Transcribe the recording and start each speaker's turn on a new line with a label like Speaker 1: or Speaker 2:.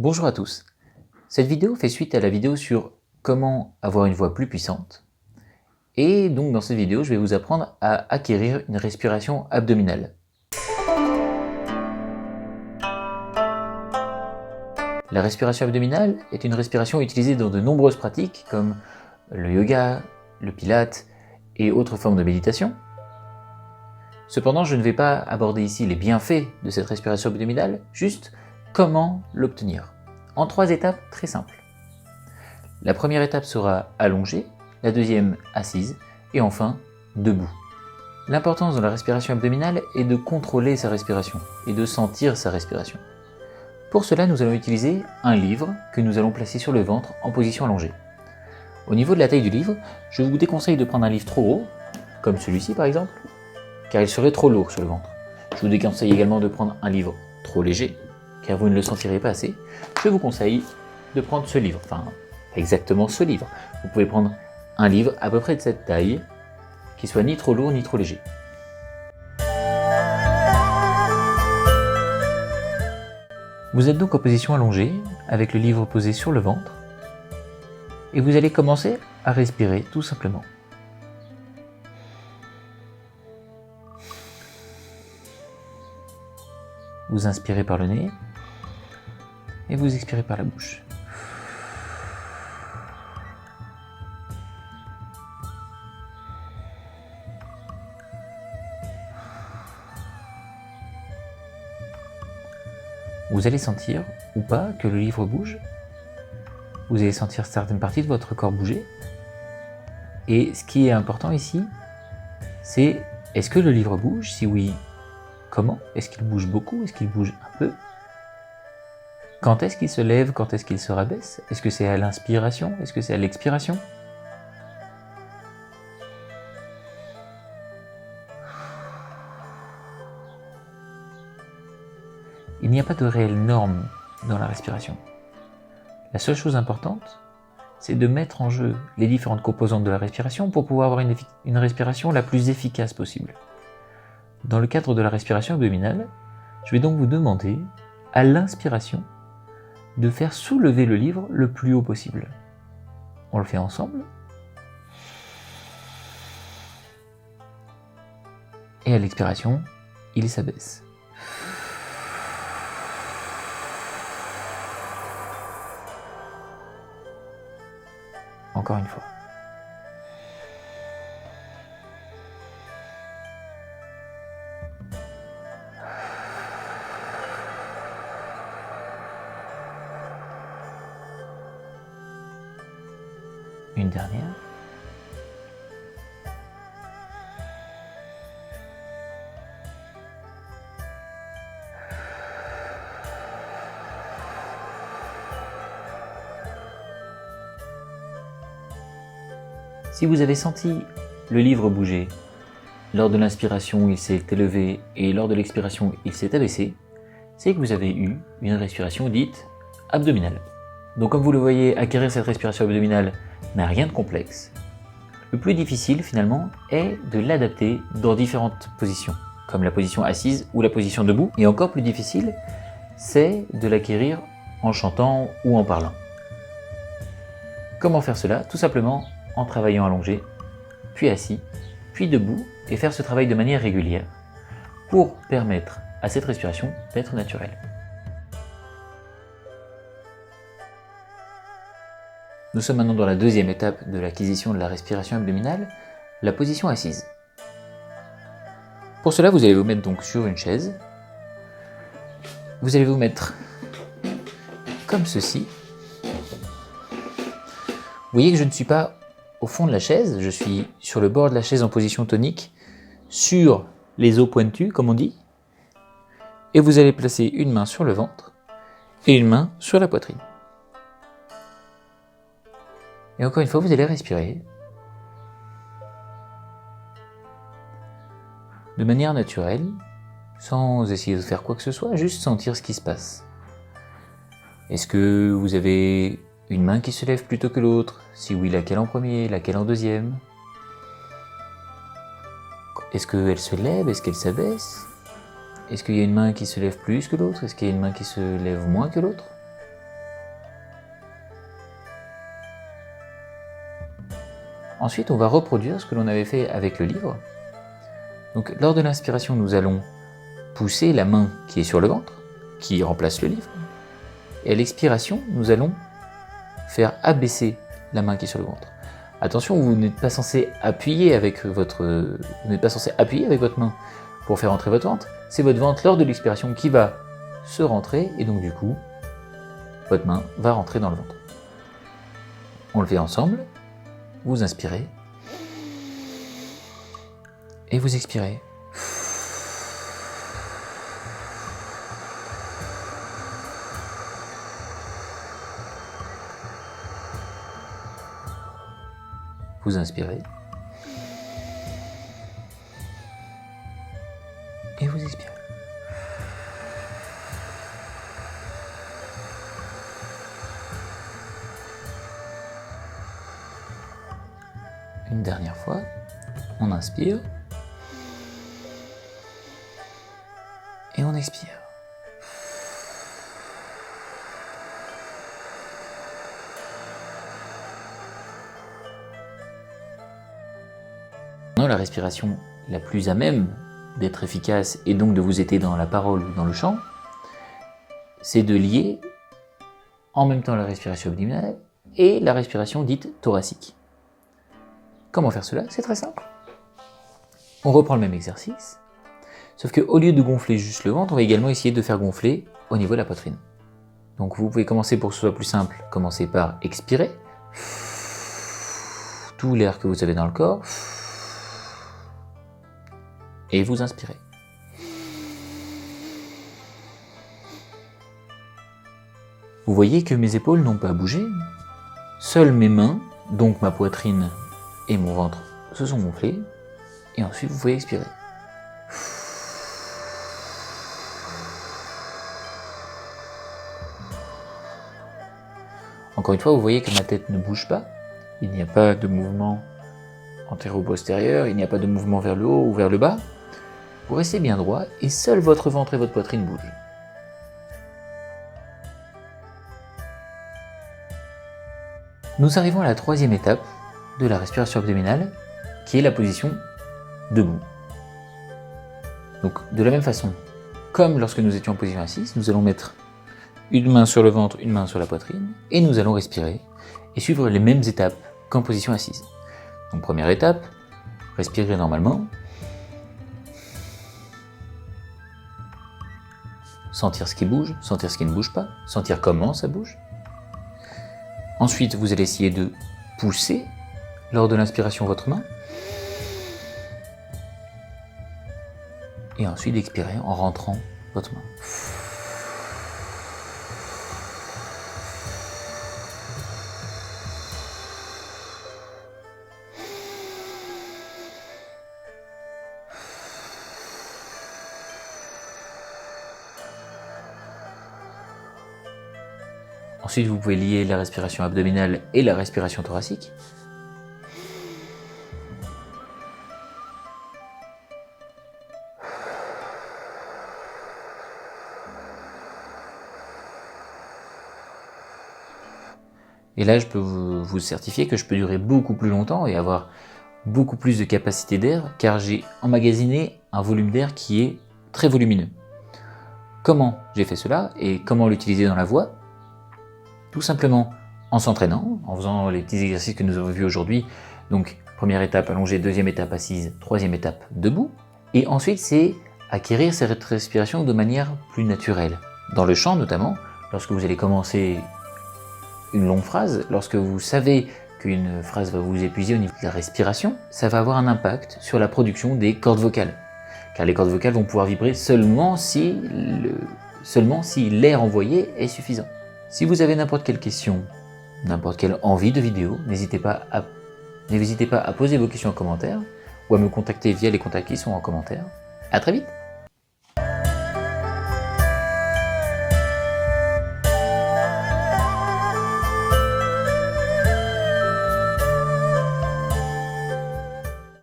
Speaker 1: Bonjour à tous. Cette vidéo fait suite à la vidéo sur comment avoir une voix plus puissante. Et donc dans cette vidéo, je vais vous apprendre à acquérir une respiration abdominale. La respiration abdominale est une respiration utilisée dans de nombreuses pratiques comme le yoga, le pilate et autres formes de méditation. Cependant, je ne vais pas aborder ici les bienfaits de cette respiration abdominale, juste comment l'obtenir, en 3 étapes très simples. La première étape sera allongée, la deuxième assise et enfin debout. L'importance de la respiration abdominale est de contrôler sa respiration et de sentir sa respiration. Pour cela, nous allons utiliser un livre que nous allons placer sur le ventre en position allongée. Au niveau de la taille du livre, je vous déconseille de prendre un livre trop gros, comme celui-ci par exemple, car il serait trop lourd sur le ventre. Je vous déconseille également de prendre un livre trop léger, car vous ne le sentirez pas assez. Je vous conseille de prendre ce livre, enfin exactement ce livre. Vous pouvez prendre un livre à peu près de cette taille, qui soit ni trop lourd ni trop léger. Vous êtes donc en position allongée, avec le livre posé sur le ventre, et vous allez commencer à respirer tout simplement. Vous inspirez par le nez, et vous expirez par la bouche. Vous allez sentir, ou pas, que le livre bouge. Vous allez sentir certaines parties de votre corps bouger. Et ce qui est important ici, c'est est-ce que le livre bouge? Si oui, comment? Est-ce qu'il bouge beaucoup? Est-ce qu'il bouge un peu? Quand est-ce qu'il se lève? Quand est-ce qu'il se rabaisse? Est-ce que c'est à l'inspiration? Est-ce que c'est à l'expiration? Il n'y a pas de réelle norme dans la respiration. La seule chose importante, c'est de mettre en jeu les différentes composantes de la respiration pour pouvoir avoir une respiration la plus efficace possible. Dans le cadre de la respiration abdominale, je vais donc vous demander, à l'inspiration, de faire soulever le livre le plus haut possible. On le fait ensemble. Et à l'expiration, il s'abaisse. Encore une fois. Une dernière. Si vous avez senti le livre bouger, lors de l'inspiration il s'est élevé et lors de l'expiration il s'est abaissé, c'est que vous avez eu une respiration dite abdominale. Donc comme vous le voyez, acquérir cette respiration abdominale n'a rien de complexe. Le plus difficile finalement est de l'adapter dans différentes positions, comme la position assise ou la position debout. Et encore plus difficile, c'est de l'acquérir en chantant ou en parlant. Comment faire cela? Tout simplement en travaillant allongé, puis assis, puis debout, et faire ce travail de manière régulière pour permettre à cette respiration d'être naturelle. Nous sommes maintenant dans la deuxième étape de l'acquisition de la respiration abdominale, la position assise. Pour cela, vous allez vous mettre donc sur une chaise. Vous allez vous mettre comme ceci. Vous voyez que je ne suis pas au fond de la chaise, je suis sur le bord de la chaise en position tonique, sur les os pointus, comme on dit. Et vous allez placer une main sur le ventre et une main sur la poitrine. Et encore une fois, vous allez respirer de manière naturelle, sans essayer de faire quoi que ce soit, juste sentir ce qui se passe. Est-ce que vous avez une main qui se lève plutôt que l'autre? Si oui, laquelle en premier, laquelle en deuxième? Est-ce qu'elle se lève? Est-ce qu'elle s'abaisse? Est-ce qu'il y a une main qui se lève plus que l'autre? Est-ce qu'il y a une main qui se lève moins que l'autre? Ensuite, on va reproduire ce que l'on avait fait avec le livre. Donc, lors de l'inspiration, nous allons pousser la main qui est sur le ventre, qui remplace le livre. Et à l'expiration, nous allons faire abaisser la main qui est sur le ventre. Attention, vous n'êtes pas censé appuyer avec votre main pour faire entrer votre ventre. C'est votre ventre lors de l'expiration qui va se rentrer et donc du coup, votre main va rentrer dans le ventre. On le fait ensemble. Vous inspirez et vous expirez. Vous inspirez et vous expirez. Une dernière fois, on inspire et on expire. La respiration la plus à même d'être efficace et donc de vous aider dans la parole ou dans le chant, c'est de lier en même temps la respiration abdominale et la respiration dite thoracique. Comment faire cela? C'est très simple. On reprend le même exercice, sauf qu'au lieu de gonfler juste le ventre, on va également essayer de faire gonfler au niveau de la poitrine. Donc vous pouvez commencer, pour que ce soit plus simple, commencer par expirer tout l'air que vous avez dans le corps et vous inspirez. Vous voyez que mes épaules n'ont pas bougé, seules mes mains, donc ma poitrine et mon ventre, se sont gonflés, et ensuite vous pouvez expirer. Encore une fois, vous voyez que ma tête ne bouge pas, il n'y a pas de mouvement antéro-postérieur, il n'y a pas de mouvement vers le haut ou vers le bas. Vous restez bien droit et seul votre ventre et votre poitrine bougent. Nous arrivons à la troisième étape de la respiration abdominale, qui est la position debout. Donc de la même façon, comme lorsque nous étions en position assise, nous allons mettre une main sur le ventre, une main sur la poitrine, et nous allons respirer et suivre les mêmes étapes qu'en position assise. Donc première étape, respirer normalement, sentir ce qui bouge, sentir ce qui ne bouge pas, sentir comment ça bouge. Ensuite, vous allez essayer de pousser lors de l'inspiration votre main. Et ensuite d'expirer en rentrant votre main. Ensuite, vous pouvez lier la respiration abdominale et la respiration thoracique. Et là, je peux vous certifier que je peux durer beaucoup plus longtemps et avoir beaucoup plus de capacité d'air, car j'ai emmagasiné un volume d'air qui est très volumineux. Comment j'ai fait cela et comment l'utiliser dans la voix? Tout simplement en s'entraînant, en faisant les petits exercices que nous avons vus aujourd'hui. Donc, première étape allongée, deuxième étape assise, troisième étape debout. Et ensuite, c'est acquérir cette respiration de manière plus naturelle. Dans le chant notamment, lorsque vous allez commencer une longue phrase, lorsque vous savez qu'une phrase va vous épuiser au niveau de la respiration, ça va avoir un impact sur la production des cordes vocales. Car les cordes vocales vont pouvoir vibrer seulement si l'air envoyé est suffisant. Si vous avez n'importe quelle question, n'importe quelle envie de vidéo, n'hésitez pas à poser vos questions en commentaire ou à me contacter via les contacts qui sont en commentaire. À très vite!